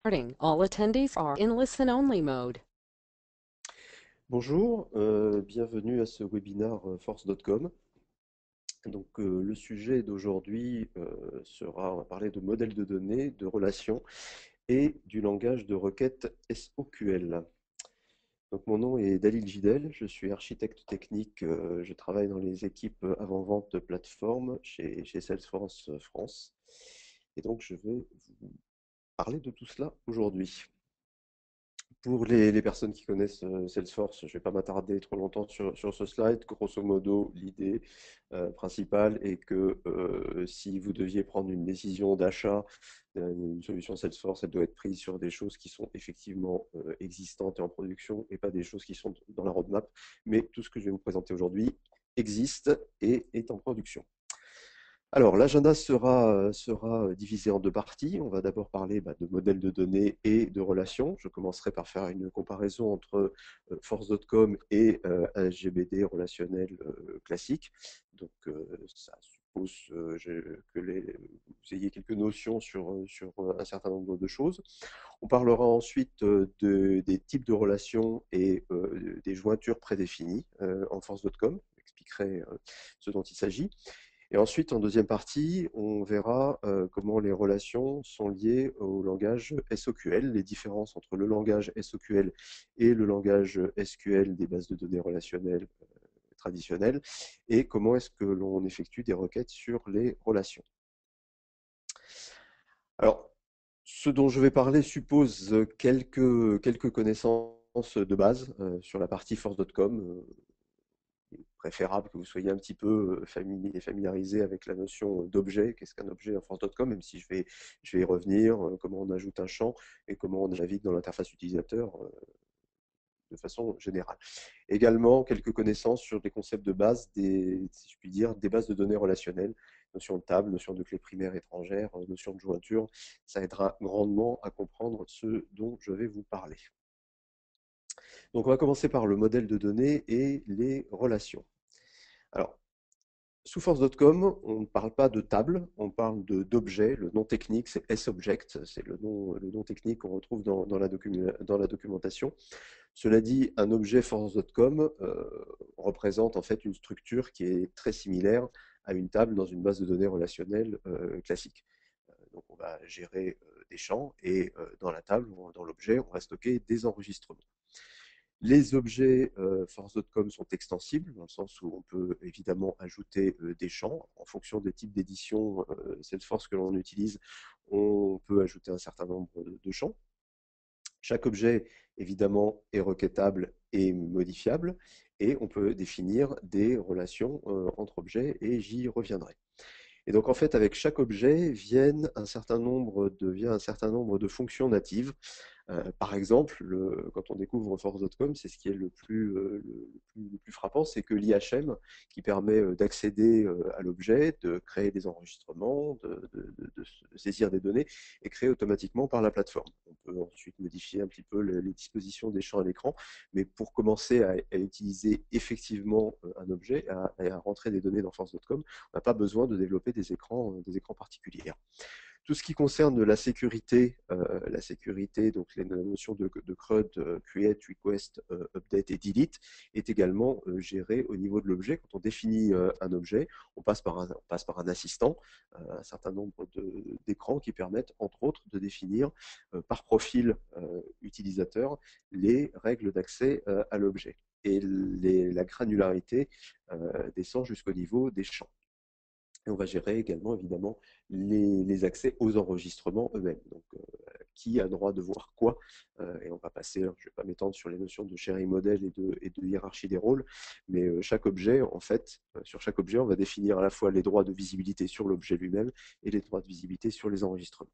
All attendees are in listen-only mode. Bonjour, bienvenue à ce webinaire force.com. Donc, le sujet d'aujourd'hui sera, on va parler de modèles de données, de relations et du langage de requête SOQL. Donc, mon nom est Dalil Gidel, je suis architecte technique, je travaille dans les équipes avant-vente de plateforme chez Salesforce France. Et donc, je vais vous parler de tout cela aujourd'hui. Pour les personnes qui connaissent Salesforce, je ne vais pas m'attarder trop longtemps sur ce slide. Grosso modo, l'idée principale est que si vous deviez prendre une décision d'achat d'une solution Salesforce, elle doit être prise sur des choses qui sont effectivement existantes et en production et pas des choses qui sont dans la roadmap. Mais tout ce que je vais vous présenter aujourd'hui existe et est en production. Alors, l'agenda sera divisé en deux parties. On va d'abord parler de modèles de données et de relations. Je commencerai par faire une comparaison entre Force.com et un SGBD relationnel classique. Donc, ça suppose que vous ayez quelques notions sur un certain nombre de choses. On parlera ensuite des types de relations et des jointures prédéfinies en Force.com. J'expliquerai ce dont il s'agit. Et ensuite, en deuxième partie, on verra comment les relations sont liées au langage SOQL, les différences entre le langage SOQL et le langage SQL des bases de données relationnelles traditionnelles, et comment est-ce que l'on effectue des requêtes sur les relations. Alors, ce dont je vais parler suppose quelques connaissances de base sur la partie force.com, préférable que vous soyez un petit peu familiarisé avec la notion d'objet. Qu'est-ce qu'un objet en force.com, même si je vais y revenir, comment on ajoute un champ et comment on navigue dans l'interface utilisateur de façon générale. Également, quelques connaissances sur des concepts de base, si je puis dire, des bases de données relationnelles, notion de table, notion de clé primaire étrangère, notion de jointure. Ça aidera grandement à comprendre ce dont je vais vous parler. Donc, on va commencer par le modèle de données et les relations. Alors, sous force.com, on ne parle pas de table, on parle d'objet. Le nom technique, c'est S-Object, c'est le nom technique qu'on retrouve dans la documentation. Cela dit, un objet force.com représente en fait une structure qui est très similaire à une table dans une base de données relationnelle classique. Donc, on va gérer des champs et dans la table, dans l'objet, on va stocker des enregistrements. Les objets force.com sont extensibles, dans le sens où on peut évidemment ajouter des champs. En fonction des types d'édition Salesforce que l'on utilise, on peut ajouter un certain nombre de champs. Chaque objet, évidemment, est requêtable et modifiable, et on peut définir des relations entre objets, et j'y reviendrai. Et donc, en fait, avec chaque objet vient un certain nombre de fonctions natives. Par exemple, quand on découvre force.com, c'est ce qui est le plus frappant, c'est que l'IHM, qui permet d'accéder à l'objet, de créer des enregistrements, de saisir des données, est créé automatiquement par la plateforme. On peut ensuite modifier un petit peu les dispositions des champs à l'écran, mais pour commencer à utiliser effectivement un objet, à rentrer des données dans force.com, on n'a pas besoin de développer des écrans particuliers. Tout ce qui concerne la sécurité, donc les notions de CRUD, Create, Request, Update et Delete, est également gérée au niveau de l'objet. Quand on définit un objet, on passe par un assistant, un certain nombre d'écrans qui permettent, entre autres, de définir par profil utilisateur les règles d'accès à l'objet. Et la granularité descend jusqu'au niveau des champs. Et on va gérer également, évidemment, les accès aux enregistrements eux-mêmes. Donc, qui a droit de voir quoi et on va passer, je ne vais pas m'étendre sur les notions de sharing model et de hiérarchie des rôles, mais chaque objet, en fait, sur chaque objet, on va définir à la fois les droits de visibilité sur l'objet lui-même et les droits de visibilité sur les enregistrements.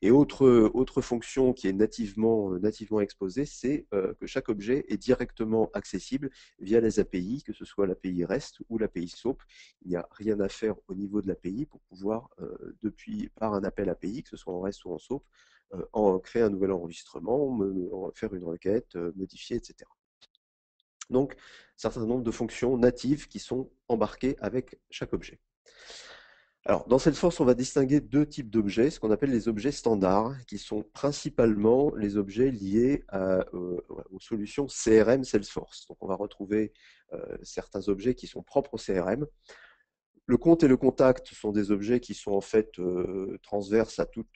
Et autre fonction qui est nativement exposée, c'est que chaque objet est directement accessible via les API, que ce soit l'API REST ou l'API SOAP. Il n'y a rien à faire au niveau de l'API pour pouvoir, par un appel API, que ce soit en REST ou en SOAP, créer un nouvel enregistrement, faire une requête, modifier, etc. Donc, un certain nombre de fonctions natives qui sont embarquées avec chaque objet. Alors, dans Salesforce, on va distinguer deux types d'objets, ce qu'on appelle les objets standards, qui sont principalement les objets liés aux solutions CRM Salesforce. Donc, on va retrouver certains objets qui sont propres au CRM. Le compte et le contact sont des objets qui sont en fait transverses à toute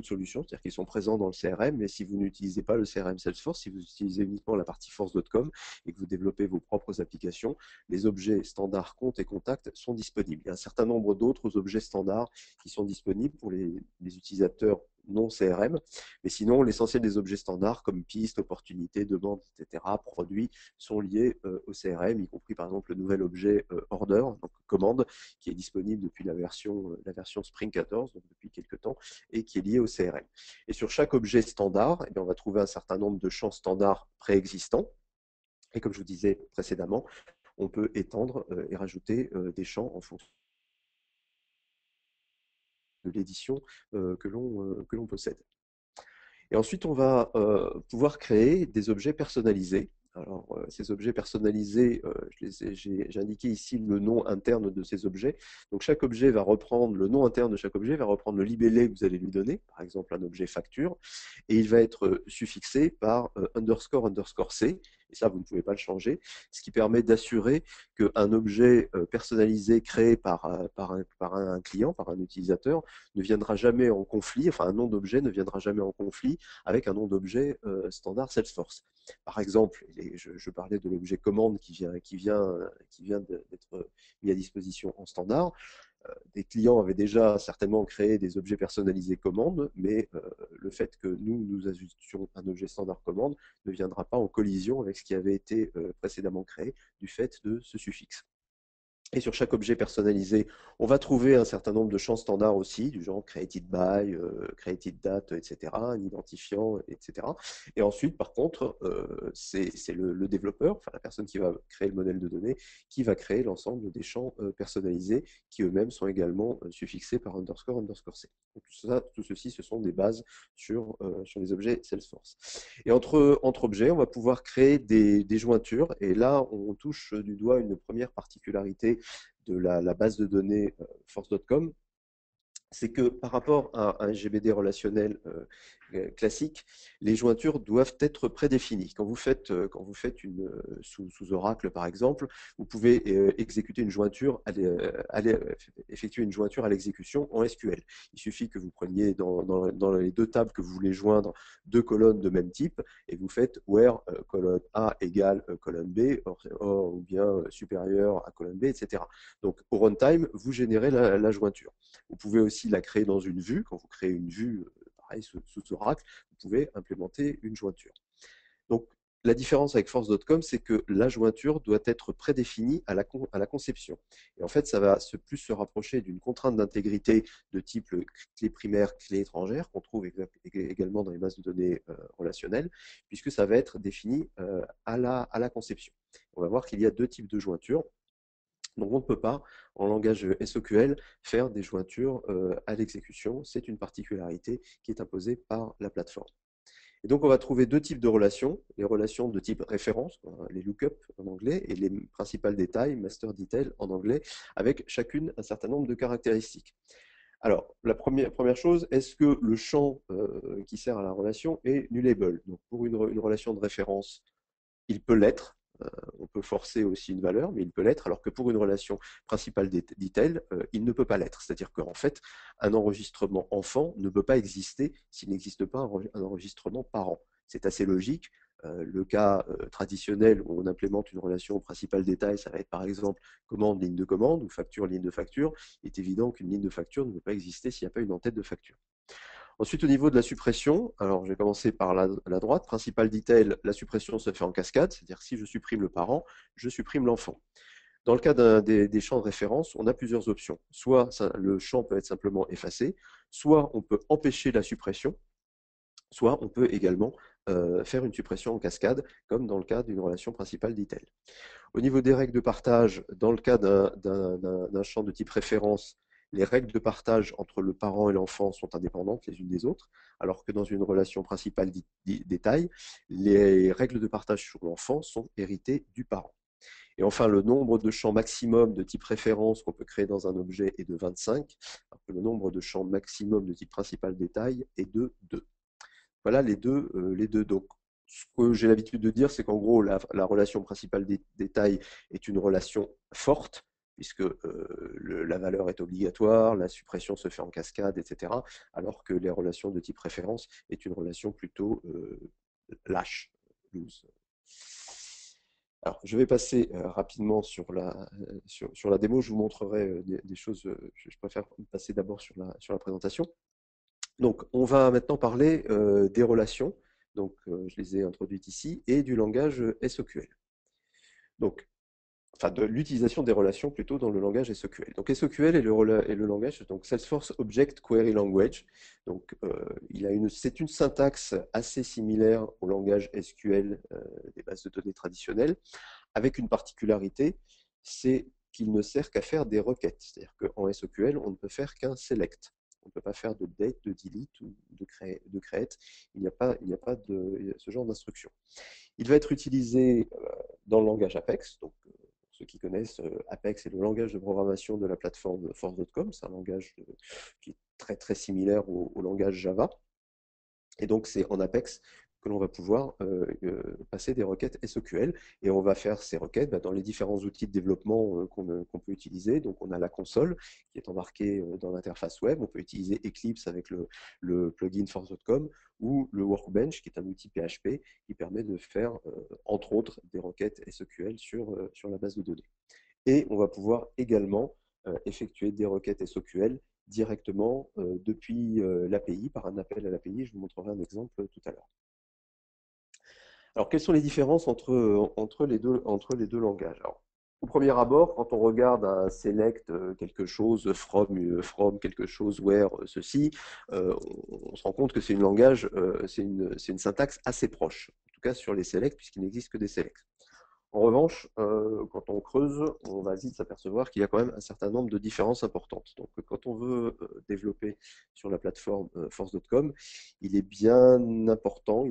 solution, c'est-à-dire qu'ils sont présents dans le CRM, mais si vous n'utilisez pas le CRM Salesforce, si vous utilisez uniquement la partie force.com et que vous développez vos propres applications, les objets standards compte et contact sont disponibles. Il y a un certain nombre d'autres objets standards qui sont disponibles pour les utilisateurs non CRM, mais sinon l'essentiel des objets standards comme piste, opportunité, demande, etc., produits, sont liés au CRM, y compris par exemple le nouvel objet order, donc commande, qui est disponible depuis la version Spring 14, donc depuis quelques temps, et qui est lié au CRM. Et sur chaque objet standard, eh bien, on va trouver un certain nombre de champs standards préexistants. Et comme je vous disais précédemment, on peut étendre et rajouter des champs en fonction de l'édition que l'on possède. Et ensuite, on va pouvoir créer des objets personnalisés. Alors, ces objets personnalisés, j'ai indiqué ici le nom interne de ces objets. Donc, chaque objet va reprendre, le nom interne de chaque objet va reprendre le libellé que vous allez lui donner, par exemple un objet facture, et il va être suffixé par underscore underscore C, et ça, vous ne pouvez pas le changer, ce qui permet d'assurer qu'un objet personnalisé créé par un client, par un utilisateur, ne viendra jamais en conflit, enfin un nom d'objet ne viendra jamais en conflit avec un nom d'objet standard Salesforce. Par exemple, je parlais de l'objet commande qui vient d'être mis à disposition en standard. Des clients avaient déjà certainement créé des objets personnalisés commande, mais le fait que nous ajoutions un objet standard commande ne viendra pas en collision avec ce qui avait été précédemment créé du fait de ce suffixe. Et sur chaque objet personnalisé, on va trouver un certain nombre de champs standards aussi, du genre created by, created date, etc., un identifiant, etc. Et ensuite, par contre, c'est le développeur, enfin la personne qui va créer le modèle de données, qui va créer l'ensemble des champs personnalisés, qui eux-mêmes sont également suffixés par underscore underscore C. Donc, tout ceci, ce sont des bases sur les objets Salesforce. Et entre objets, on va pouvoir créer des jointures. Et là, on touche du doigt une première particularité de la base de données force.com, c'est que par rapport à un GBD relationnel classique, les jointures doivent être prédéfinies. Quand vous faites sous Oracle, par exemple, vous pouvez exécuter une jointure, effectuer une jointure à l'exécution en SQL. Il suffit que vous preniez dans les deux tables que vous voulez joindre deux colonnes de même type et vous faites where colonne A égale colonne B, ou bien supérieur à colonne B, etc. Donc au runtime, vous générez la jointure. Vous pouvez aussi la créer dans une vue. Quand vous créez une vue, pareil, sous Oracle, vous pouvez implémenter une jointure. Donc, la différence avec force.com, c'est que la jointure doit être prédéfinie à la conception. Et en fait, ça va plus se rapprocher d'une contrainte d'intégrité de type clé primaire, clé étrangère, qu'on trouve également dans les bases de données relationnelles, puisque ça va être défini à la conception. On va voir qu'il y a deux types de jointures. Donc on ne peut pas, en langage SOQL, faire des jointures à l'exécution. C'est une particularité qui est imposée par la plateforme. Et donc on va trouver deux types de relations, les relations de type référence, les lookup en anglais, et les principales détails, master detail en anglais, avec chacune un certain nombre de caractéristiques. Alors, la première chose, est-ce que le champ qui sert à la relation est nullable? Donc pour une relation de référence, il peut l'être. On peut forcer aussi une valeur, mais il peut l'être, alors que pour une relation principale detail, il ne peut pas l'être. C'est-à-dire qu'en fait, un enregistrement enfant ne peut pas exister s'il n'existe pas un enregistrement parent. C'est assez logique. Le cas traditionnel où on implémente une relation principale détail, ça va être par exemple commande, ligne de commande ou facture, ligne de facture. Il est évident qu'une ligne de facture ne peut pas exister s'il n'y a pas une en-tête de facture. Ensuite, au niveau de la suppression, alors je vais commencer par la droite. Principal detail, la suppression se fait en cascade, c'est-à-dire si je supprime le parent, je supprime l'enfant. Dans le cas des champs de référence, on a plusieurs options. Soit le champ peut être simplement effacé, soit on peut empêcher la suppression, soit on peut également faire une suppression en cascade, comme dans le cas d'une relation principale detail. Au niveau des règles de partage, dans le cas d'un champ de type référence, les règles de partage entre le parent et l'enfant sont indépendantes les unes des autres, alors que dans une relation principale détail, les règles de partage sur l'enfant sont héritées du parent. Et enfin, le nombre de champs maximum de type référence qu'on peut créer dans un objet est de 25, alors que le nombre de champs maximum de type principal détail est de 2. Voilà les deux. Donc, ce que j'ai l'habitude de dire, c'est qu'en gros, la relation principale détail est une relation forte, puisque la valeur est obligatoire, la suppression se fait en cascade, etc. Alors que les relations de type référence est une relation plutôt lâche, loose. Alors, je vais passer rapidement sur la démo. Je vous montrerai des choses. Je préfère passer d'abord sur la présentation. Donc, on va maintenant parler des relations. Donc, je les ai introduites ici, et du langage SOQL. Donc, enfin, de l'utilisation des relations plutôt dans le langage SOQL. Donc, SOQL est le langage, donc Salesforce Object Query Language. Donc, c'est une syntaxe assez similaire au langage SQL des bases de données traditionnelles, avec une particularité, c'est qu'il ne sert qu'à faire des requêtes. C'est-à-dire qu'en SOQL, on ne peut faire qu'un select. On ne peut pas faire de date, de delete ou de create. Il n'y a pas de ce genre d'instruction. Il va être utilisé dans le langage Apex. Donc, pour ceux qui connaissent, Apex est le langage de programmation de la plateforme Force.com. C'est un langage qui est très très similaire au langage Java. Et donc, c'est en Apex que l'on va pouvoir passer des requêtes SOQL. Et on va faire ces requêtes dans les différents outils de développement qu'on peut utiliser. Donc, on a la console qui est embarquée dans l'interface web. On peut utiliser Eclipse avec le plugin Force.com ou le Workbench, qui est un outil PHP qui permet de faire, entre autres, des requêtes SOQL sur la base de données. Et on va pouvoir également effectuer des requêtes SOQL directement depuis l'API, par un appel à l'API. Je vous montrerai un exemple tout à l'heure. Alors, quelles sont les différences entre les deux langages? Alors, au premier abord, quand on regarde un select quelque chose, from quelque chose, where ceci, on se rend compte que c'est une syntaxe assez proche, en tout cas sur les selects, puisqu'il n'existe que des selects. En revanche, quand on creuse, on va vite s'apercevoir qu'il y a quand même un certain nombre de différences importantes. Donc, quand on veut développer sur la plateforme Force.com, il est important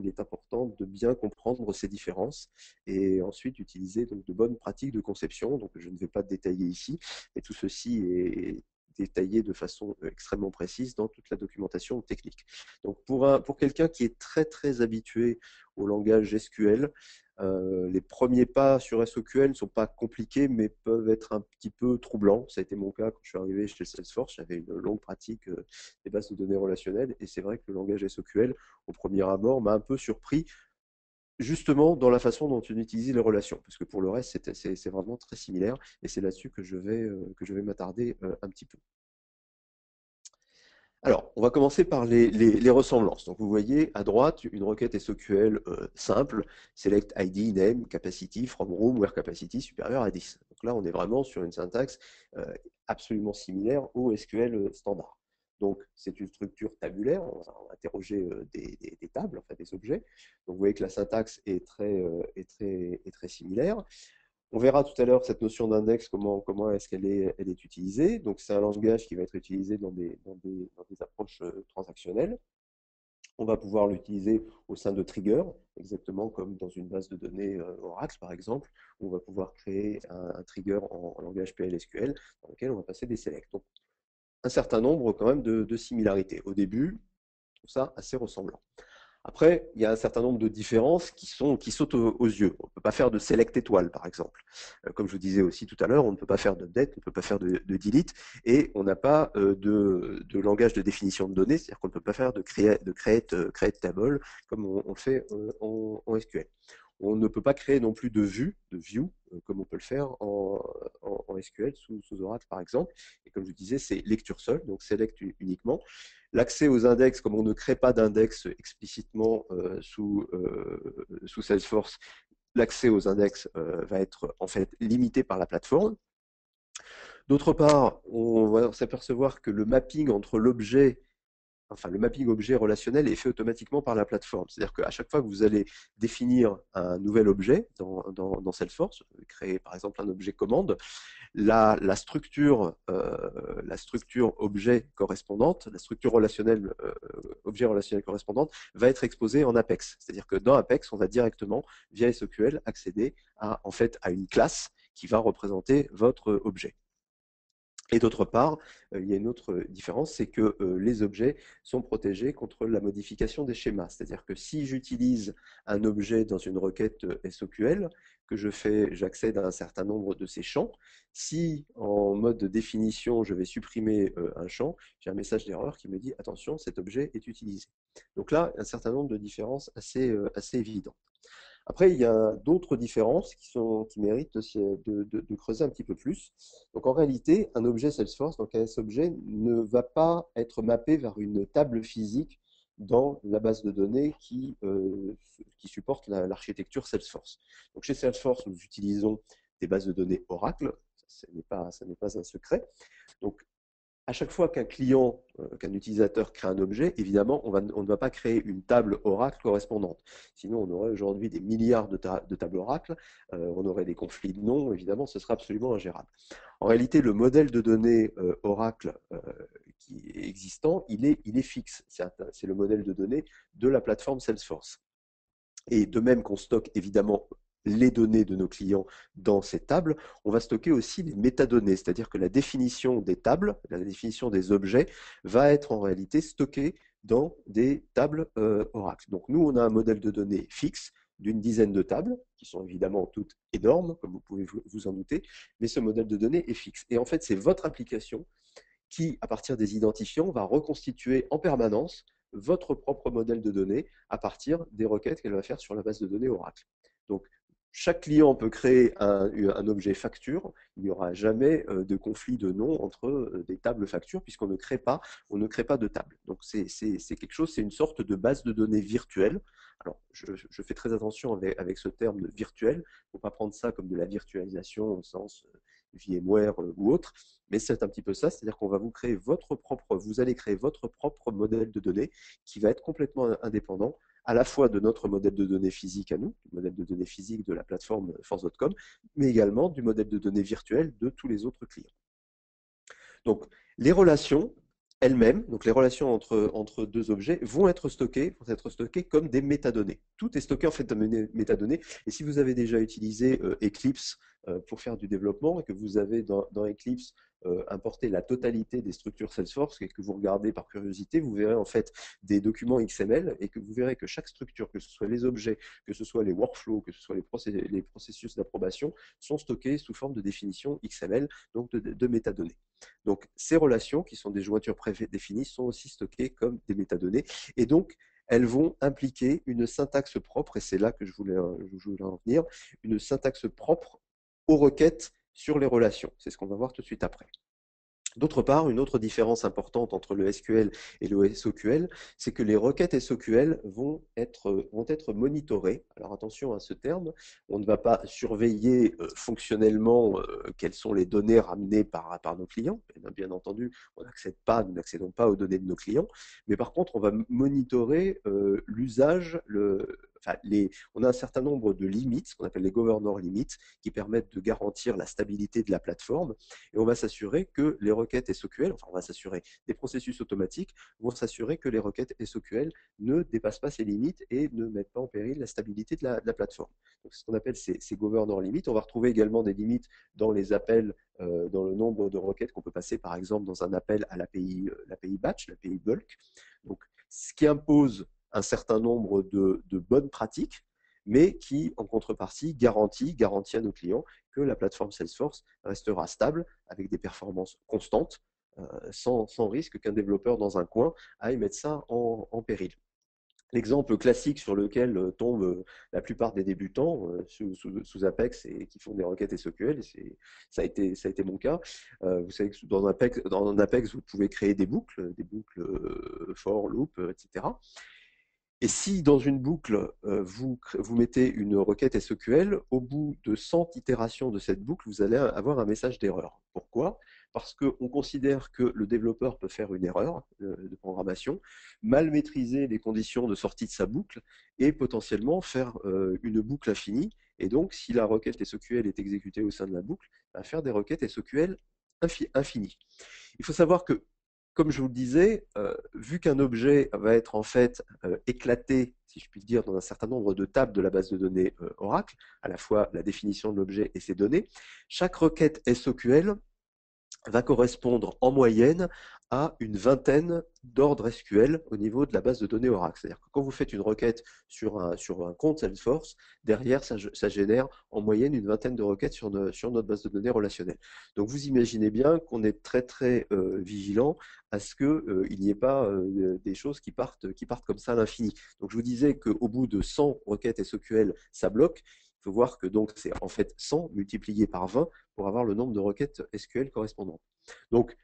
de bien comprendre ces différences et ensuite utiliser donc, de bonnes pratiques de conception. Donc, je ne vais pas détailler ici, mais tout ceci est détaillé de façon extrêmement précise dans toute la documentation technique. Donc, pour quelqu'un qui est très, très habitué au langage SQL, les premiers pas sur SOQL ne sont pas compliqués, mais peuvent être un petit peu troublants. Ça a été mon cas quand je suis arrivé chez Salesforce. J'avais une longue pratique des bases de données relationnelles, et c'est vrai que le langage SOQL, au premier abord, m'a un peu surpris, justement dans la façon dont on utilise les relations, parce que pour le reste, c'est vraiment très similaire, et c'est là-dessus que je vais m'attarder un petit peu. Alors, on va commencer par les ressemblances. Donc, vous voyez à droite une requête SOQL simple, select ID, name, capacity, from room, where capacity supérieur à 10. Donc là, on est vraiment sur une syntaxe absolument similaire au SQL standard. Donc, c'est une structure tabulaire, on va interroger des tables, enfin des objets. Donc, vous voyez que la syntaxe est très similaire. On verra tout à l'heure cette notion d'index, comment est-ce qu'elle est utilisée. Donc, c'est un langage qui va être utilisé dans des approches transactionnelles. On va pouvoir l'utiliser au sein de triggers, exactement comme dans une base de données Oracle, par exemple, où on va pouvoir créer un trigger en langage PLSQL dans lequel on va passer des selects. Donc, un certain nombre quand même de similarités. Au début, tout ça assez ressemblant. Après, il y a un certain nombre de différences qui sautent aux yeux. On ne peut pas faire de select étoile, par exemple. Comme je vous disais aussi tout à l'heure, on ne peut pas faire d'update, on ne peut pas faire de delete, et on n'a pas de langage de définition de données, c'est-à-dire qu'on ne peut pas faire de create table comme on le fait en SQL. On ne peut pas créer non plus de view, comme on peut le faire en SQL sous Oracle par exemple. Et comme je disais, c'est lecture seule, donc select uniquement. L'accès aux index, comme on ne crée pas d'index explicitement sous Salesforce, l'accès aux index va être en fait limité par la plateforme. D'autre part, on va s'apercevoir que le mapping entre l'objet enfin, le mapping objet relationnel est fait automatiquement par la plateforme. C'est-à-dire qu'à chaque fois que vous allez définir un nouvel objet dans Salesforce, créer par exemple un objet commande, la structure objet correspondante, la structure relationnelle objet relationnel correspondante va être exposée en Apex. C'est-à-dire que dans Apex, on va directement, via SOQL, accéder en fait, à une classe qui va représenter votre objet. Et d'autre part, il y a une autre différence, c'est que les objets sont protégés contre la modification des schémas. C'est-à-dire que si j'utilise un objet dans une requête SOQL, que j'accède à un certain nombre de ces champs, si en mode définition, je vais supprimer un champ, j'ai un message d'erreur qui me dit attention, cet objet est utilisé. Donc là, un certain nombre de différences assez évidentes. Après, il y a d'autres différences qui méritent aussi de creuser un petit peu plus. Donc en réalité, un objet Salesforce, donc un S-objet, ne va pas être mappé vers une table physique dans la base de données qui supporte l'architecture Salesforce. Donc chez Salesforce, nous utilisons des bases de données Oracle, ce n'est pas un secret. Donc à chaque fois qu'un client, qu'un utilisateur crée un objet, évidemment, on ne va pas créer une table Oracle correspondante. Sinon, on aurait aujourd'hui des milliards de tables Oracle, on aurait des conflits de noms, évidemment, ce serait absolument ingérable. En réalité, le modèle de données Oracle qui est existant, il est fixe. C'est le modèle de données de la plateforme Salesforce. Et de même qu'on stocke évidemment les données de nos clients dans ces tables, on va stocker aussi les métadonnées, c'est-à-dire que la définition des tables, la définition des objets va être en réalité stockée dans des tables Oracle. Donc nous, on a un modèle de données fixe d'une dizaine de tables, qui sont évidemment toutes énormes, comme vous pouvez vous en douter, mais ce modèle de données est fixe. Et en fait, c'est votre application qui, à partir des identifiants, va reconstituer en permanence votre propre modèle de données à partir des requêtes qu'elle va faire sur la base de données Oracle. Donc, chaque client peut créer un objet facture. Il n'y aura jamais de conflit de nom entre des tables factures puisqu'on ne crée pas, de table. Donc, c'est quelque chose, c'est une sorte de base de données virtuelle. Alors, je fais très attention avec ce terme de virtuel. Il ne faut pas prendre ça comme de la virtualisation au sens VMware ou autre, mais c'est un petit peu ça, c'est-à-dire qu'on va vous allez créer votre propre modèle de données qui va être complètement indépendant à la fois de notre modèle de données physique à nous, le modèle de données physique de la plateforme Force.com, mais également du modèle de données virtuel de tous les autres clients. Donc, les relations elles-mêmes, donc les relations entre deux objets, vont être stockées comme des métadonnées. Tout est stocké en fait dans des métadonnées. Et si vous avez déjà utilisé Eclipse pour faire du développement et que vous avez dans Eclipse importé la totalité des structures Salesforce et que vous regardez par curiosité, vous verrez en fait des documents XML et que vous verrez que chaque structure, que ce soit les objets, que ce soit les workflows, que ce soit les processus d'approbation, sont stockés sous forme de définition XML, donc de métadonnées. Donc, ces relations, qui sont des jointures prédéfinies, sont aussi stockées comme des métadonnées. Et donc, elles vont impliquer une syntaxe propre, et c'est là que je voulais en venir, une syntaxe propre aux requêtes sur les relations. C'est ce qu'on va voir tout de suite après. D'autre part, une autre différence importante entre le SQL et le SOQL, c'est que les requêtes SOQL vont être monitorées. Alors attention à ce terme, on ne va pas surveiller fonctionnellement quelles sont les données ramenées par nos clients. Et bien entendu, nous n'accédons pas aux données de nos clients, mais par contre, on va monitorer l'usage, on a un certain nombre de limites, ce qu'on appelle les governor limits, qui permettent de garantir la stabilité de la plateforme, et on va s'assurer que les requêtes SOQL, enfin on va s'assurer, des processus automatiques vont s'assurer que les requêtes SOQL ne dépassent pas ces limites et ne mettent pas en péril la stabilité de la plateforme. Donc c'est ce qu'on appelle ces governor limits. On va retrouver également des limites dans les appels, dans le nombre de requêtes qu'on peut passer par exemple dans un appel à l'API batch, l'API bulk. Donc ce qui impose un certain nombre de bonnes pratiques, mais qui, en contrepartie, garantit à nos clients que la plateforme Salesforce restera stable avec des performances constantes, sans risque qu'un développeur dans un coin aille mettre ça en péril. L'exemple classique sur lequel tombent la plupart des débutants sous Apex et qui font des requêtes SOQL, ça a été mon cas. Vous savez que dans Apex, vous pouvez créer des boucles for, loop, etc. Et si dans une boucle, vous mettez une requête SQL, au bout de 100 itérations de cette boucle, vous allez avoir un message d'erreur. Pourquoi? Parce qu'on considère que le développeur peut faire une erreur de programmation, mal maîtriser les conditions de sortie de sa boucle et potentiellement faire une boucle infinie. Et donc, si la requête SQL est exécutée au sein de la boucle, va faire des requêtes SQL infinies. Il faut savoir que, comme je vous le disais, vu qu'un objet va être en fait éclaté, si je puis dire, dans un certain nombre de tables de la base de données Oracle, à la fois la définition de l'objet et ses données, chaque requête SQL va correspondre en moyenne à une vingtaine d'ordres SQL au niveau de la base de données Oracle. C'est-à-dire que quand vous faites une requête sur un compte Salesforce, derrière, ça génère en moyenne une vingtaine de requêtes sur notre base de données relationnelle. Donc vous imaginez bien qu'on est très très vigilant à ce qu'il n'y ait pas des choses qui partent comme ça à l'infini. Donc je vous disais qu'au bout de 100 requêtes SQL, ça bloque. Il faut voir que donc c'est en fait 100 multiplié par 20 pour avoir le nombre de requêtes SQL correspondantes. Donc,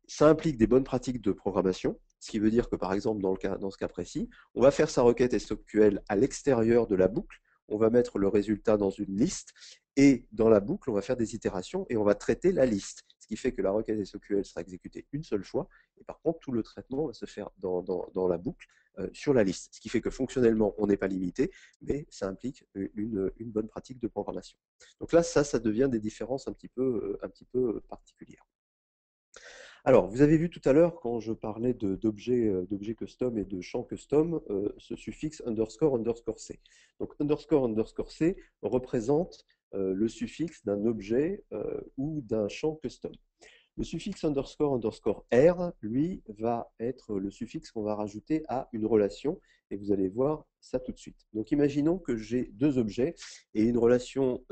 ça implique des bonnes pratiques de programmation, ce qui veut dire que, par exemple, dans ce cas précis, on va faire sa requête SQL à l'extérieur de la boucle, on va mettre le résultat dans une liste, et dans la boucle, on va faire des itérations et on va traiter la liste, ce qui fait que la requête SQL sera exécutée une seule fois, et par contre, tout le traitement va se faire dans la boucle sur la liste, ce qui fait que fonctionnellement, on n'est pas limité, mais ça implique une bonne pratique de programmation. Donc là, ça devient des différences un petit peu particulières. Alors, vous avez vu tout à l'heure, quand je parlais d'objets custom et de champs custom, ce suffixe underscore underscore C. Donc, underscore underscore C représente le suffixe d'un objet ou d'un champ custom. Le suffixe underscore underscore R, lui, va être le suffixe qu'on va rajouter à une relation, et vous allez voir ça tout de suite. Donc, imaginons que j'ai deux objets et une relation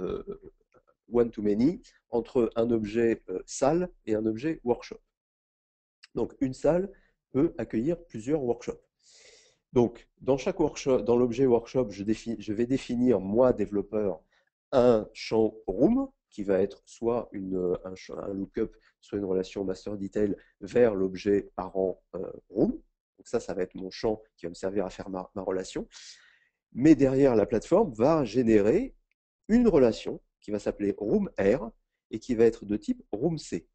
one-to-many entre un objet salle et un objet workshop. Donc, une salle peut accueillir plusieurs workshops. Donc, dans chaque workshop, dans l'objet workshop, je vais définir, moi, développeur, un champ room qui va être soit un lookup, soit une relation master detail vers l'objet parent room. Donc ça va être mon champ qui va me servir à faire ma relation. Mais derrière, la plateforme va générer une relation qui va s'appeler room R et qui va être de type room C.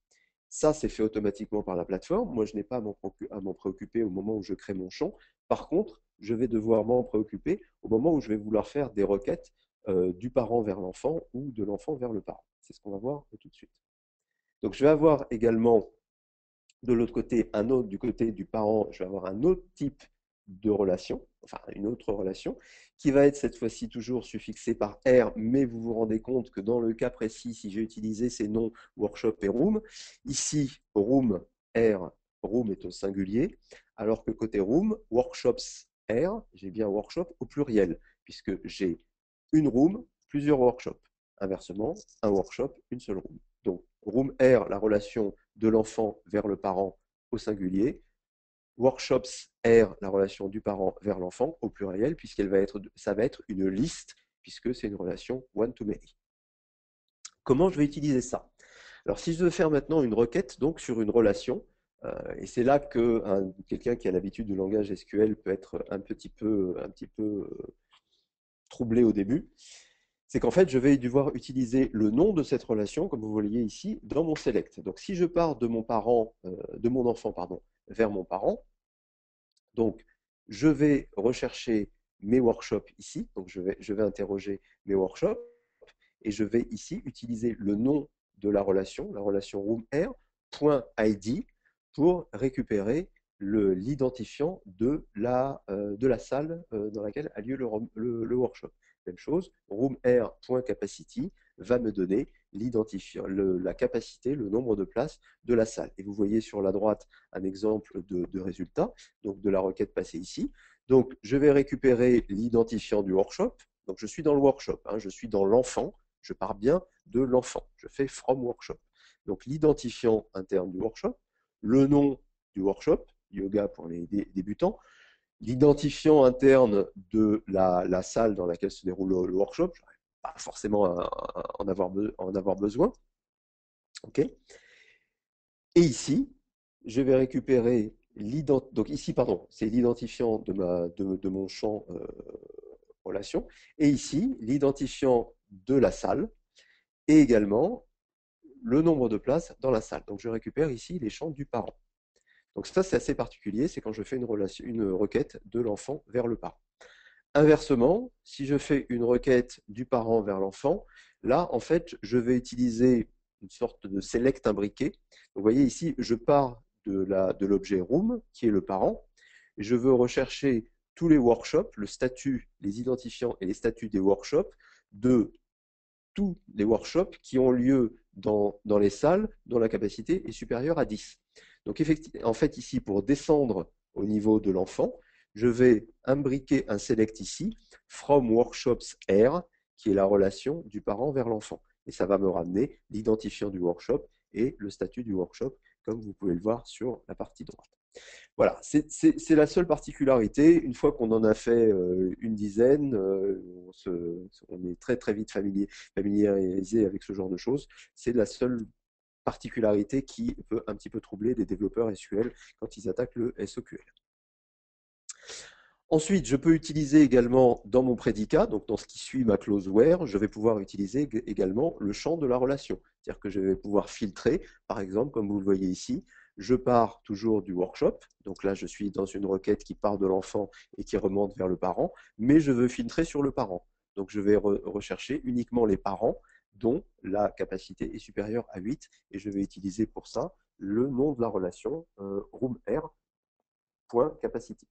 Ça, c'est fait automatiquement par la plateforme. Moi, je n'ai pas à m'en préoccuper au moment où je crée mon champ. Par contre, je vais devoir m'en préoccuper au moment où je vais vouloir faire des requêtes du parent vers l'enfant ou de l'enfant vers le parent. C'est ce qu'on va voir tout de suite. Donc, je vais avoir également de l'autre côté, du côté du parent, je vais avoir un autre type de relation, enfin une autre relation, qui va être cette fois-ci toujours suffixée par R, mais vous vous rendez compte que dans le cas précis, si j'ai utilisé ces noms workshop et room, ici, room, R, room est au singulier, alors que côté room, workshops R, j'ai bien workshop au pluriel, puisque j'ai une room, plusieurs workshops. Inversement, un workshop, une seule room. Donc, room R, la relation de l'enfant vers le parent au singulier. Workshops R, la relation du parent vers l'enfant au pluriel, ça va être une liste, puisque c'est une relation one-to-many. Comment je vais utiliser ça? Alors, si je veux faire maintenant une requête donc, sur une relation, et c'est là que quelqu'un qui a l'habitude du langage SQL peut être un petit peu troublé au début, c'est qu'en fait, je vais devoir utiliser le nom de cette relation, comme vous voyez ici, dans mon select. Donc, si je pars de mon enfant, vers mon parent, donc je vais rechercher mes workshops ici. Donc, je vais interroger mes workshops et je vais ici utiliser le nom de la relation roomR.id, pour récupérer l'identifiant de la salle dans laquelle a lieu le workshop. Même chose, roomR.capacity va me donner l'identifiant, la capacité, le nombre de places de la salle. Et vous voyez sur la droite un exemple de résultat, donc de la requête passée ici. Donc, je vais récupérer l'identifiant du workshop. Donc, je suis dans le workshop, je suis dans l'enfant, je pars bien de l'enfant. Je fais from workshop. Donc, l'identifiant interne du workshop, le nom du workshop, yoga pour les débutants, l'identifiant interne de la salle dans laquelle se déroule le workshop, je n'aurais pas forcément en avoir besoin. Okay. Et ici, je vais récupérer Donc ici, pardon, c'est l'identifiant de mon champ relation. Et ici, l'identifiant de la salle et également le nombre de places dans la salle. Donc je récupère ici les champs du parent. Donc ça, c'est assez particulier, c'est quand je fais une requête de l'enfant vers le parent. Inversement, si je fais une requête du parent vers l'enfant, là, en fait, je vais utiliser une sorte de select imbriqué. Donc, vous voyez ici, je pars de l'objet room, qui est le parent. Je veux rechercher tous les workshops, le statut, les identifiants et les statuts des workshops de tous les workshops qui ont lieu dans les salles dont la capacité est supérieure à 10. Donc, en fait, ici, pour descendre au niveau de l'enfant, je vais imbriquer un select ici, from workshops R, qui est la relation du parent vers l'enfant. Et ça va me ramener l'identifiant du workshop et le statut du workshop, comme vous pouvez le voir sur la partie droite. Voilà, c'est la seule particularité. Une fois qu'on en a fait une dizaine, on est très très vite familiarisé avec ce genre de choses. C'est la seule particularité qui peut un petit peu troubler les développeurs SQL quand ils attaquent le SOQL. Ensuite, je peux utiliser également dans mon prédicat, donc dans ce qui suit ma clause where, je vais pouvoir utiliser également le champ de la relation. C'est-à-dire que je vais pouvoir filtrer, par exemple, comme vous le voyez ici, je pars toujours du workshop, donc là je suis dans une requête qui part de l'enfant et qui remonte vers le parent, mais je veux filtrer sur le parent. Donc je vais rechercher uniquement les parents dont la capacité est supérieure à 8 et je vais utiliser pour ça le nom de la relation roomR.capacity.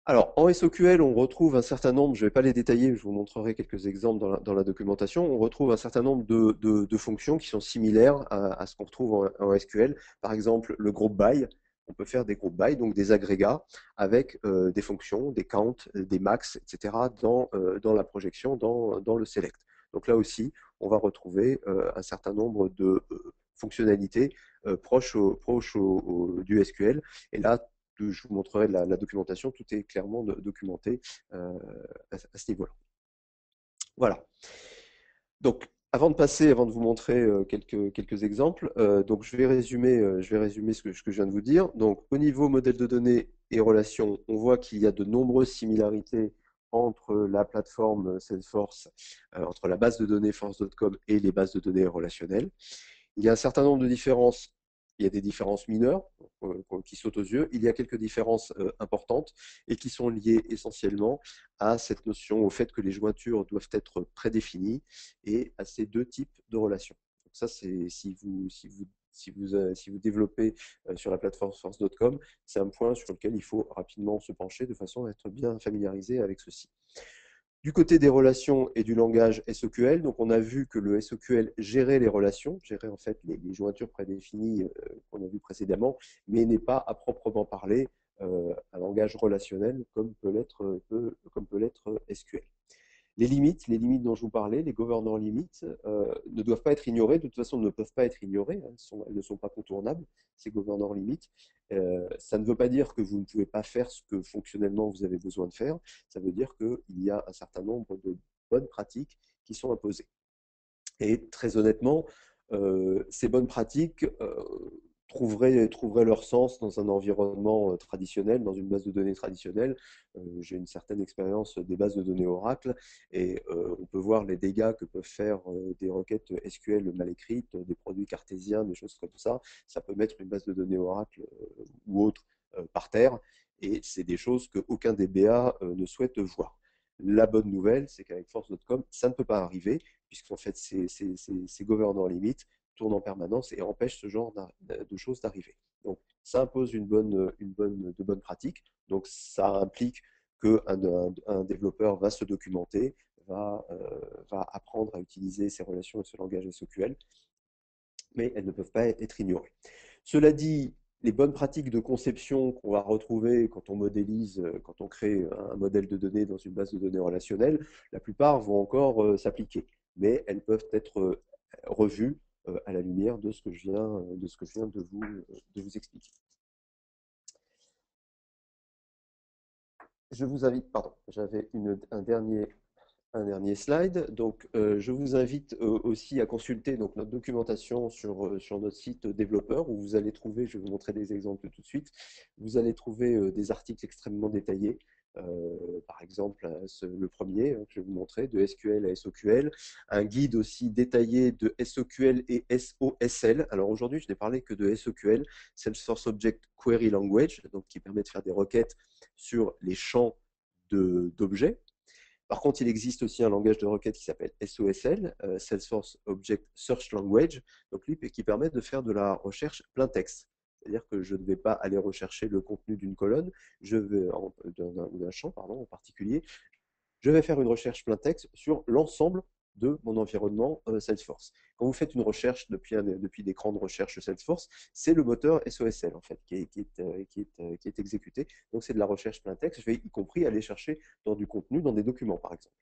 Alors, en SOQL, on retrouve un certain nombre, je ne vais pas les détailler, je vous montrerai quelques exemples dans la documentation, on retrouve un certain nombre de fonctions qui sont similaires à ce qu'on retrouve en SQL. Par exemple, le group by, on peut faire des group by, donc des agrégats, avec des fonctions, des counts, des max, etc., dans la projection, dans le select. Donc là aussi, on va retrouver un certain nombre de fonctionnalités proches du SQL. Et là, je vous montrerai la documentation, tout est clairement documenté à ce niveau-là. Voilà. Donc, avant de vous montrer quelques exemples, donc je vais résumer ce que je viens de vous dire. Donc, au niveau modèle de données et relations, on voit qu'il y a de nombreuses similarités entre la plateforme Salesforce, entre la base de données force.com et les bases de données relationnelles. Il y a un certain nombre de différences. Il y a des différences mineures qui sautent aux yeux. Il y a quelques différences importantes et qui sont liées essentiellement à cette notion, au fait que les jointures doivent être prédéfinies et à ces deux types de relations. Donc ça, c'est si vous développez sur la plateforme force.com, c'est un point sur lequel il faut rapidement se pencher de façon à être bien familiarisé avec ceci. Du côté des relations et du langage SOQL, donc on a vu que le SOQL gérait les relations, gérait en fait les jointures prédéfinies qu'on a vues précédemment, mais n'est pas à proprement parler un langage relationnel comme peut l'être SQL. Les limites dont je vous parlais, les governor limites, ne doivent pas être ignorées, de toute façon ne peuvent pas être ignorées, hein, elles ne sont pas contournables, ces governor limites. Ça ne veut pas dire que vous ne pouvez pas faire ce que fonctionnellement vous avez besoin de faire, ça veut dire qu'il y a un certain nombre de bonnes pratiques qui sont imposées. Et très honnêtement, ces bonnes pratiques trouveraient leur sens dans un environnement traditionnel, dans une base de données traditionnelle. J'ai une certaine expérience des bases de données Oracle et on peut voir les dégâts que peuvent faire des requêtes SQL mal écrites, des produits cartésiens, des choses comme ça. Ça peut mettre une base de données Oracle ou autre par terre et c'est des choses qu'aucun DBA ne souhaite voir. La bonne nouvelle, c'est qu'avec force.com, ça ne peut pas arriver puisqu'en fait, ces governor limites tournent en permanence et empêchent ce genre de choses d'arriver. Donc, ça impose de bonnes pratiques. Donc, ça implique qu'un développeur va se documenter, va apprendre à utiliser ces relations et ce langage SOQL, mais elles ne peuvent pas être ignorées. Cela dit, les bonnes pratiques de conception qu'on va retrouver quand on modélise, quand on crée un modèle de données dans une base de données relationnelle, la plupart vont encore s'appliquer, mais elles peuvent être revues à la lumière de ce que je viens de vous expliquer. Je vous invite, pardon, j'avais un dernier Un dernier slide. Donc, je vous invite aussi à consulter donc, notre documentation sur notre site développeur où vous allez trouver, je vais vous montrer des exemples tout de suite, vous allez trouver des articles extrêmement détaillés. Par exemple, le premier que je vais vous montrer, de SQL à SOQL, un guide aussi détaillé de SOQL et SOSL. Alors aujourd'hui, je n'ai parlé que de SOQL, Salesforce Object Query Language, donc qui permet de faire des requêtes sur les champs d'objets. Par contre, il existe aussi un langage de requête qui s'appelle SOSL, Salesforce Object Search Language, donc lui qui permet de faire de la recherche plein texte. C'est-à-dire que je ne vais pas aller rechercher le contenu d'une colonne, d'un champ pardon, en particulier, je vais faire une recherche plein texte sur l'ensemble de mon environnement Salesforce. Quand vous faites une recherche depuis l'écran de recherche Salesforce, c'est le moteur SOSL en fait qui est exécuté. Donc c'est de la recherche plein texte. Je vais y compris aller chercher dans du contenu, dans des documents par exemple.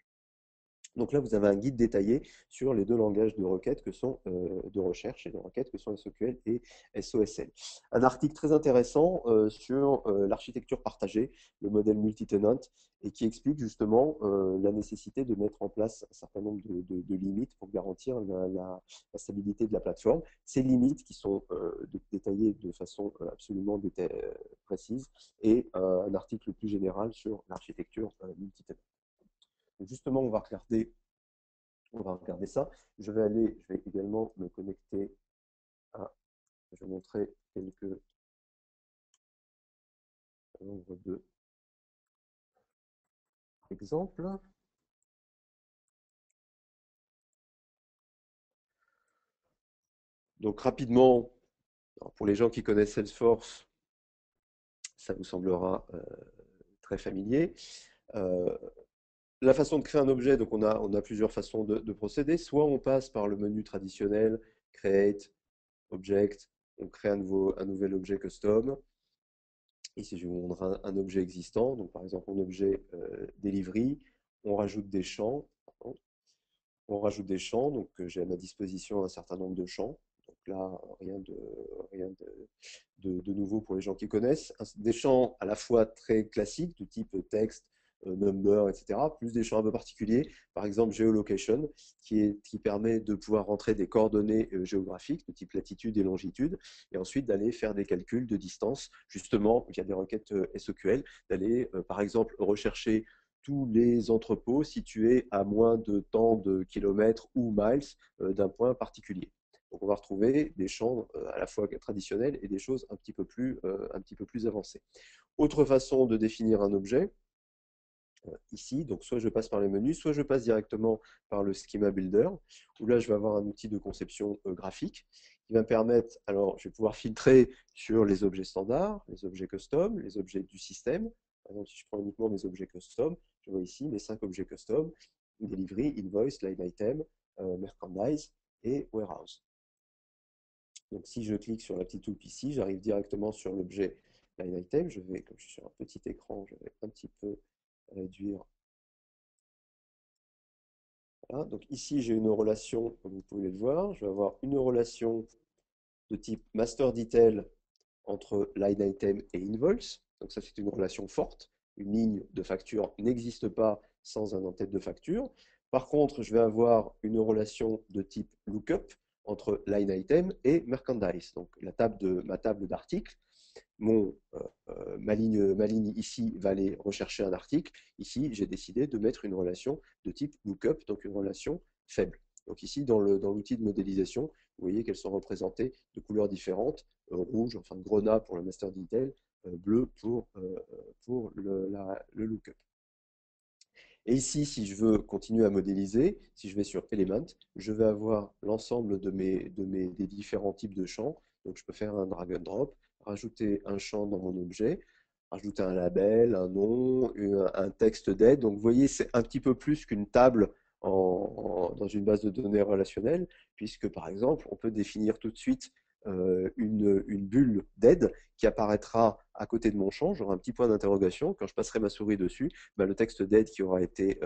Donc là, vous avez un guide détaillé sur les deux langages de requête que sont de recherche et de requête que sont SOQL et SOSL. Un article très intéressant sur l'architecture partagée, le modèle multi-tenant, et qui explique justement la nécessité de mettre en place un certain nombre de limites pour garantir la stabilité de la plateforme. Ces limites qui sont détaillées de façon absolument précise et un article plus général sur l'architecture multi-tenant. Justement, on va regarder ça. Je vais également me connecter à, je vais montrer quelques nombre d'exemples. Donc rapidement, pour les gens qui connaissent Salesforce, ça vous semblera très familier. La façon de créer un objet, donc on a plusieurs façons de procéder. Soit on passe par le menu traditionnel, Create, Object, on crée un nouvel objet custom. Ici, je vais vous montrer un objet existant. Donc, par exemple, un objet delivery. On rajoute des champs. Pardon. On rajoute des champs. Donc, j'ai à ma disposition un certain nombre de champs. Donc là, rien de nouveau pour les gens qui connaissent. Des champs à la fois très classiques, du type texte, number, etc., plus des champs un peu particuliers, par exemple geolocation, qui permet de pouvoir rentrer des coordonnées géographiques de type latitude et longitude, et ensuite d'aller faire des calculs de distance, justement via des requêtes SOQL, d'aller par exemple rechercher tous les entrepôts situés à moins de tant de kilomètres ou miles d'un point particulier. Donc on va retrouver des champs à la fois traditionnels et des choses un petit peu plus avancées. Autre façon de définir un objet, ici, donc soit je passe par les menus, soit je passe directement par le Schema Builder, où là je vais avoir un outil de conception graphique qui va me permettre, alors je vais pouvoir filtrer sur les objets standards, les objets custom, les objets du système. Par exemple, si je prends uniquement mes objets custom, je vois ici mes 5 objets custom, Delivery, Invoice, Line Item, Merchandise et Warehouse. Donc si je clique sur la petite loupe ici, j'arrive directement sur l'objet Line Item. Je vais, comme je suis sur un petit écran, je vais un petit peu réduire. Voilà. Donc ici, j'ai une relation, comme vous pouvez le voir. Je vais avoir une relation de type Master Detail entre Line Item et Invoice. Donc ça, c'est une relation forte. Une ligne de facture n'existe pas sans un en-tête de facture. Par contre, je vais avoir une relation de type Lookup entre Line Item et Merchandise. Donc ma table d'articles, ma ligne ici va aller rechercher un article. Ici, j'ai décidé de mettre une relation de type Lookup, donc une relation faible. Donc ici, dans l'outil de modélisation, vous voyez qu'elles sont représentées de couleurs différentes, rouge, enfin grenat pour le master detail, bleu pour le lookup. Et ici, si je veux continuer à modéliser, si je vais sur Element, je vais avoir l'ensemble des différents types de champs. Donc je peux faire un drag and drop, rajouter un champ dans mon objet, rajouter un label, un nom, un texte d'aide. Donc vous voyez, c'est un petit peu plus qu'une table dans une base de données relationnelle, puisque par exemple, on peut définir tout de suite une bulle d'aide qui apparaîtra à côté de mon champ. J'aurai un petit point d'interrogation. Quand je passerai ma souris dessus, ben, le texte d'aide qui aura été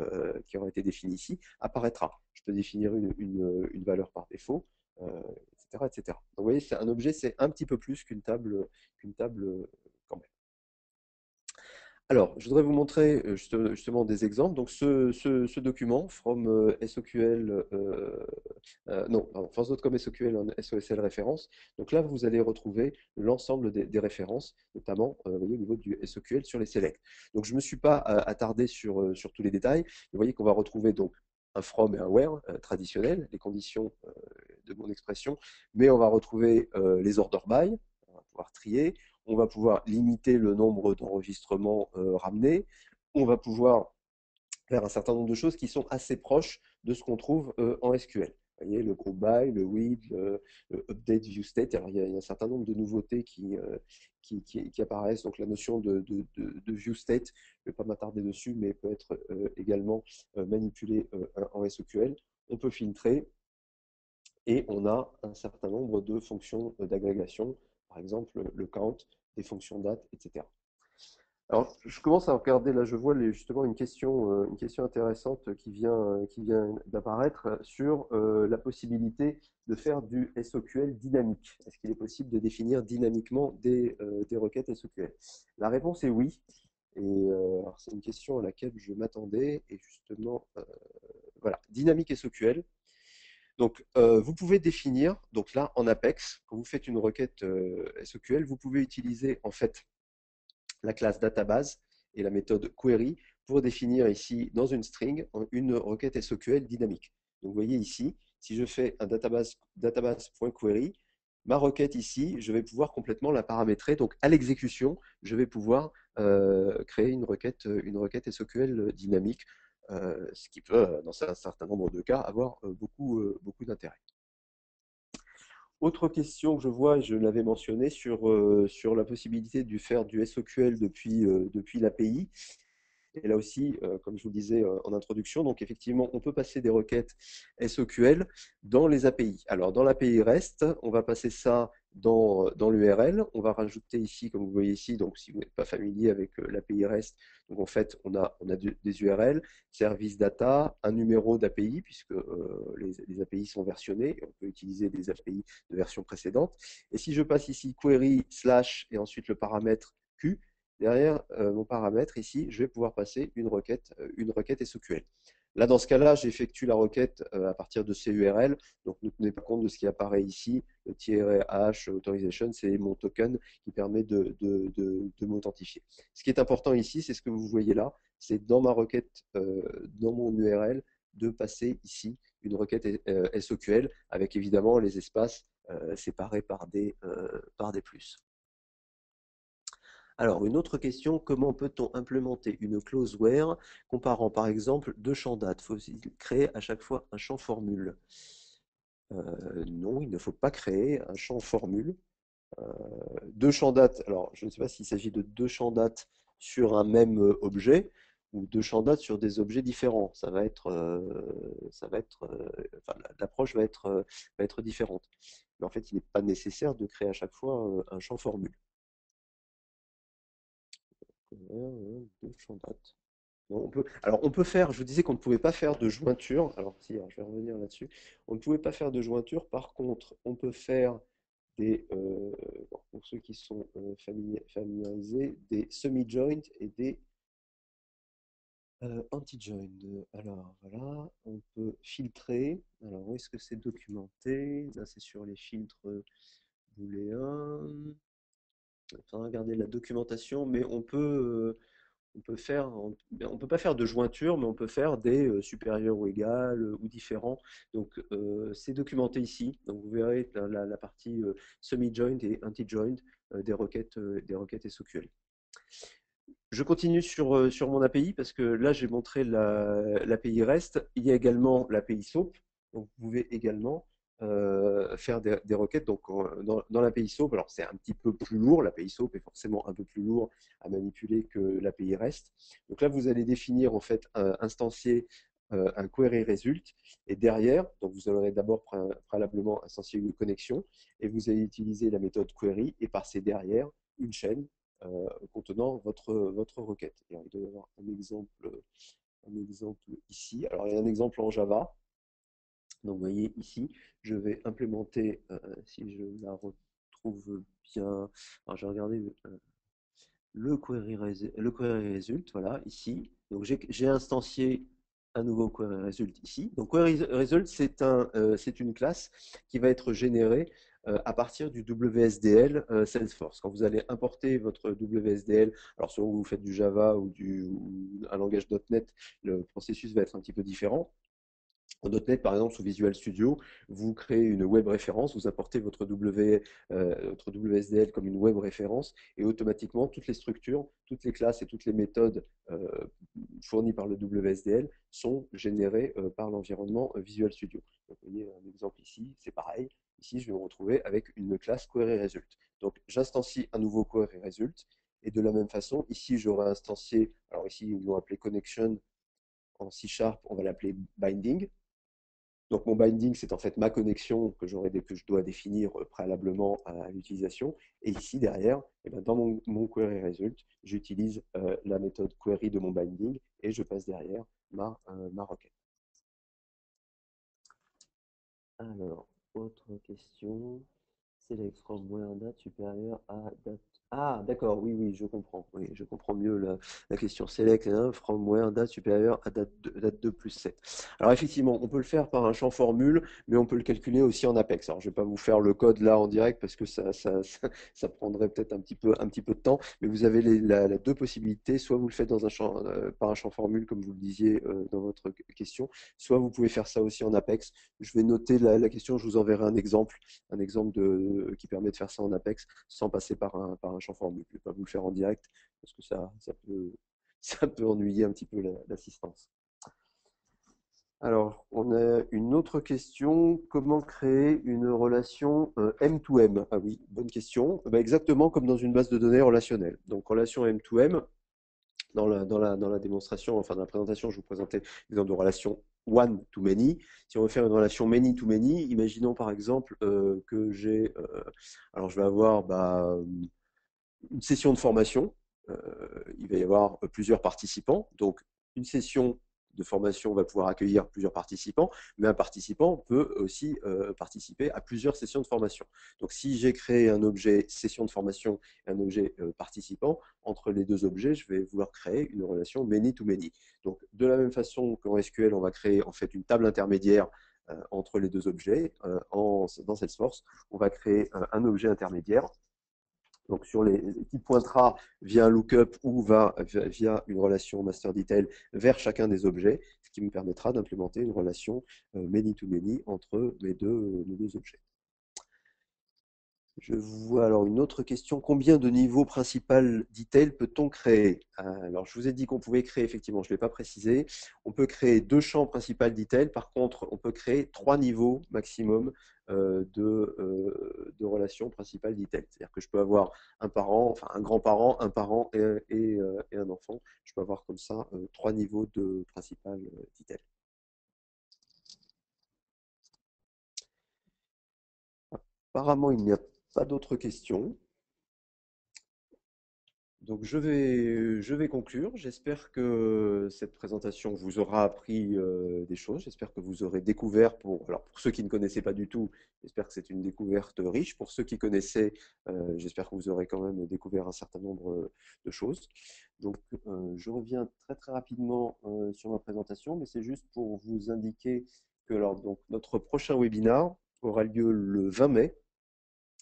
défini ici apparaîtra. Je peux définir une valeur par défaut, etc., etc. Donc, vous voyez, c'est un objet, c'est un petit peu plus qu'une table quand même. Alors, je voudrais vous montrer justement des exemples. Donc, ce document, from SOQL, non, pardon, force.com SOQL en SOSL référence. Donc là, vous allez retrouver l'ensemble des références, notamment vous voyez, au niveau du SOQL sur les selects. Donc, je ne me suis pas attardé sur tous les détails. Vous voyez qu'on va retrouver donc un from et un where traditionnel, les conditions de mon expression, mais on va retrouver les order by, on va pouvoir trier, on va pouvoir limiter le nombre d'enregistrements ramenés, on va pouvoir faire un certain nombre de choses qui sont assez proches de ce qu'on trouve en SQL. Vous voyez, le group by, le with, le update view state. Alors, il y a un certain nombre de nouveautés qui apparaissent. Donc, la notion de view state, je ne vais pas m'attarder dessus, mais peut être également manipulée en SQL. On peut filtrer et on a un certain nombre de fonctions d'agrégation, par exemple le count, des fonctions date, etc. Alors, je commence à regarder, là je vois justement une question intéressante qui vient d'apparaître sur la possibilité de faire du SOQL dynamique. Est-ce qu'il est possible de définir dynamiquement des requêtes SOQL? La réponse est oui. Et c'est une question à laquelle je m'attendais. Et justement, voilà, dynamique SOQL. Donc, vous pouvez définir, donc là en Apex, quand vous faites une requête SOQL, vous pouvez utiliser en fait la classe database et la méthode query pour définir ici dans une string une requête SOQL dynamique. Donc, vous voyez ici, si je fais un database.query, ma requête ici, je vais pouvoir complètement la paramétrer. Donc, à l'exécution, je vais pouvoir créer une requête SOQL dynamique, ce qui peut, dans un certain nombre de cas, avoir beaucoup d'intérêt. Autre question que je vois, et je l'avais mentionné, sur la possibilité de faire du SOQL depuis l'API. Et là aussi, comme je vous le disais en introduction, donc effectivement, on peut passer des requêtes SOQL dans les API. Alors, dans l'API REST, on va passer ça dans l'URL. On va rajouter ici, comme vous voyez ici, donc si vous n'êtes pas familier avec l'API REST, donc en fait, on a des URL, service data, un numéro d'API, puisque les API sont versionnées, et on peut utiliser des API de version précédente. Et si je passe ici query slash et ensuite le paramètre Q, derrière mon paramètre ici, je vais pouvoir passer une requête SOQL. Là, dans ce cas-là, j'effectue la requête à partir de ces URL. Donc, ne tenez pas compte de ce qui apparaît ici. Le -h authorization, c'est mon token qui permet de m'authentifier. Ce qui est important ici, c'est ce que vous voyez là. C'est dans ma requête, dans mon URL, de passer ici une requête SOQL avec évidemment les espaces séparés par des plus. Alors, une autre question, comment peut-on implémenter une clause where comparant par exemple deux champs date? Faut-il créer à chaque fois un champ formule? Non, il ne faut pas créer un champ formule. Deux champs date, alors je ne sais pas s'il s'agit de deux champs date sur un même objet ou deux champs date sur des objets différents. Enfin, l'approche va être différente. Mais en fait, il n'est pas nécessaire de créer à chaque fois un champ formule. Deux champs date. Alors on peut faire, je vous disais qu'on ne pouvait pas faire de jointure, alors si, alors je vais revenir là-dessus, on ne pouvait pas faire de jointure, par contre on peut faire bon, pour ceux qui sont familiarisés, des semi-joints et des anti-joints. Alors voilà, on peut filtrer, alors où est-ce que c'est documenté? Là c'est sur les filtres booléens, il faudra regarder la documentation, mais on peut pas faire de jointure, mais on peut faire des supérieurs ou égales ou différents. Donc c'est documenté ici. Donc vous verrez la partie semi-joint et anti-joint des requêtes SOQL. Je continue sur mon API parce que là j'ai montré l'API REST. Il y a également l'API SOAP. Donc vous pouvez également faire des requêtes. Donc dans l'API SOAP, alors c'est un petit peu plus lourd. L'API SOAP est forcément un peu plus lourd à manipuler que l'API REST. Donc là vous allez définir en fait instancier un query result et derrière, donc vous aurez d'abord préalablement instancier une connexion et vous allez utiliser la méthode query et passer derrière une chaîne contenant votre requête. Et alors, il doit y avoir un exemple ici. Alors, il y a un exemple en Java. Donc, vous voyez ici, je vais implémenter, si je la retrouve bien, alors je vais regarder le query result, voilà, ici. Donc j'ai instancié un nouveau query result ici. Donc query result, c'est une classe qui va être générée à partir du WSDL Salesforce. Quand vous allez importer votre WSDL, alors selon que vous faites du Java ou un langage .NET, le processus va être un petit peu différent. En .NET, par exemple, sous Visual Studio, vous créez une web référence, vous apportez votre WSDL comme une web référence, et automatiquement, toutes les structures, toutes les classes et toutes les méthodes fournies par le WSDL sont générées par l'environnement Visual Studio. Donc, vous voyez un exemple ici, c'est pareil. Ici, je vais me retrouver avec une classe queryResult. Donc, j'instancie un nouveau queryResult, et de la même façon, ici, j'aurai instancié, alors ici, ils l'ont appelé connection en C#, on va l'appeler binding. Donc mon binding, c'est en fait ma connexion que je dois définir préalablement à l'utilisation. Et ici, derrière, eh ben, dans mon query result, j'utilise la méthode query de mon binding et je passe derrière ma requête. Alors, autre question. Select from where date supérieure à date. Ah, d'accord, oui, oui, je comprends. Oui, je comprends mieux la question. Select from where date supérieure à date 2 plus 7. Alors, effectivement, on peut le faire par un champ formule, mais on peut le calculer aussi en Apex. Alors, je ne vais pas vous faire le code là en direct parce que ça prendrait peut-être un petit peu de temps, mais vous avez la deux possibilités. Soit vous le faites dans un champ, par un champ formule, comme vous le disiez dans votre question, soit vous pouvez faire ça aussi en Apex. Je vais noter la question, je vous enverrai un exemple qui permet de faire ça en Apex sans passer par un champ formule. Je ne vais pas vous le faire en direct parce que ça peut ennuyer un petit peu l'assistance. Alors, on a une autre question. Comment créer une relation M2M? Ah oui, bonne question. Bah, exactement comme dans une base de données relationnelle. Donc, relation M2M, dans la démonstration, enfin dans la présentation, je vous présentais l'exemple de relation one-to-many. Si on veut faire une relation many-to-many, imaginons par exemple que alors je vais avoir une session de formation. Il va y avoir plusieurs participants. Donc, une session de formation va pouvoir accueillir plusieurs participants, mais un participant peut aussi participer à plusieurs sessions de formation. Donc, si j'ai créé un objet session de formation et un objet participant, entre les deux objets, je vais vouloir créer une relation many-to-many. Donc, de la même façon qu'en SQL, on va créer en fait une table intermédiaire entre les deux objets. Dans Salesforce, on va créer un objet intermédiaire donc qui pointera via un lookup ou via une relation master detail vers chacun des objets, ce qui me permettra d'implémenter une relation many-to-many entre mes deux objets. Je vois alors une autre question. Combien de niveaux principal detail peut-on créer? Alors, je vous ai dit qu'on pouvait créer, effectivement, je ne l'ai pas précisé. On peut créer 2 champs principal detail. Par contre, on peut créer 3 niveaux maximum de relations principal detail. C'est-à-dire que je peux avoir un parent, enfin un grand-parent, un parent et un enfant. Je peux avoir comme ça 3 niveaux de principal detail. Apparemment, il n'y a pas d'autres questions. Donc je vais conclure. J'espère que cette présentation vous aura appris des choses. J'espère que vous aurez découvert, alors pour ceux qui ne connaissaient pas du tout, j'espère que c'est une découverte riche. Pour ceux qui connaissaient, j'espère que vous aurez quand même découvert un certain nombre de choses. Donc je reviens très très rapidement sur ma présentation, mais c'est juste pour vous indiquer que donc, notre prochain webinar aura lieu le 20 mai.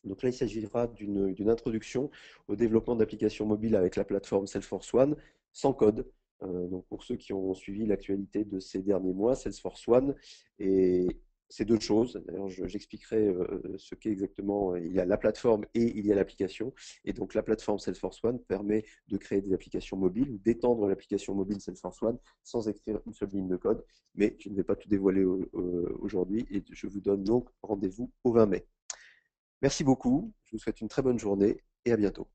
Donc là, il s'agira d'une introduction au développement d'applications mobiles avec la plateforme Salesforce One sans code. Donc pour ceux qui ont suivi l'actualité de ces derniers mois, Salesforce One, et c'est deux choses. D'ailleurs, j'expliquerai ce qu'est exactement. Il y a la plateforme et il y a l'application. Et donc la plateforme Salesforce One permet de créer des applications mobiles ou d'étendre l'application mobile Salesforce One sans écrire une seule ligne de code. Mais je ne vais pas tout dévoiler aujourd'hui et je vous donne donc rendez-vous au 20 mai. Merci beaucoup, je vous souhaite une très bonne journée et à bientôt.